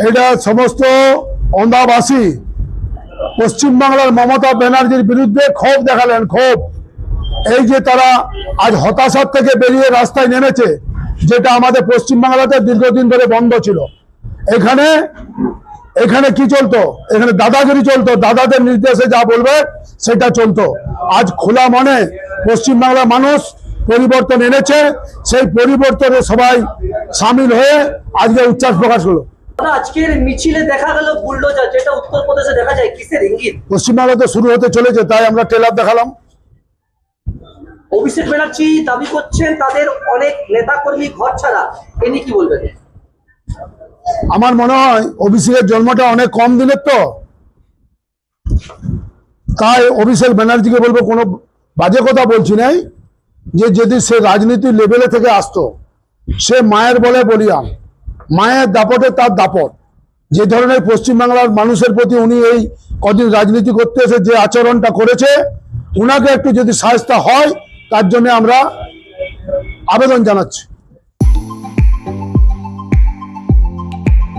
এটা সমস্ত অন্ধ্রবাসী পশ্চিমবাংলার মমতা ব্যানার্জির বিরুদ্ধে ক্ষোভ দেখালেন। ক্ষোভ এই যে তারা আজ হতাশার থেকে বেরিয়ে রাস্তায় নেমেছে, যেটা আমাদের পশ্চিমবাংলাতে দীর্ঘদিন ধরে বন্ধ ছিল। এখানে এখানে কি চলতো? এখানে দাদাগিরি চলতো, দাদাদের নির্দেশে যা বলবে সেটা চলতো। আজ খোলা মনে পশ্চিমবাংলার মানুষ পরিবর্তন এনেছে, সেই পরিবর্তনে সবাই সামিল হয়ে আজকে উচ্ছ্বাস প্রকাশ হলো। আজকের মিছিলে দেখা গেল বুলডোজার, যেটা উত্তরপ্রদেশে দেখা যায়, কিসের ইঙ্গিত? পশ্চিমবাংলাতে শুরু হতে চলেছে, তাই আমরা ট্রেলার দেখালাম। অভিষেক ব্যানার্জি দাবি করছেন তাদের অনেক নেতাকর্মী ঘর ছাড়া, এ নিয়ে কি বলবেন? আমার মনে হয় অভিষেকের জন্মটা অনেক কম দিনের, তো তাই অভিষেক ব্যানার্জিকে বলবো, কোনো বাজে কথা বলছি নাই, যে যদি সে রাজনীতির লেভেলে থেকে আসতো, সে মায়ের বলে বলিয়ান, মায়ের দাপটে তার দাপট। যে ধরনের পশ্চিমবাংলার মানুষের প্রতি উনি এই কদিন রাজনীতি করতে এসে যে আচরণটা করেছে, উনাকে একটু যদি শায়েস্তা হয়, তার জন্য আমরা আবেদন জানাচ্ছি।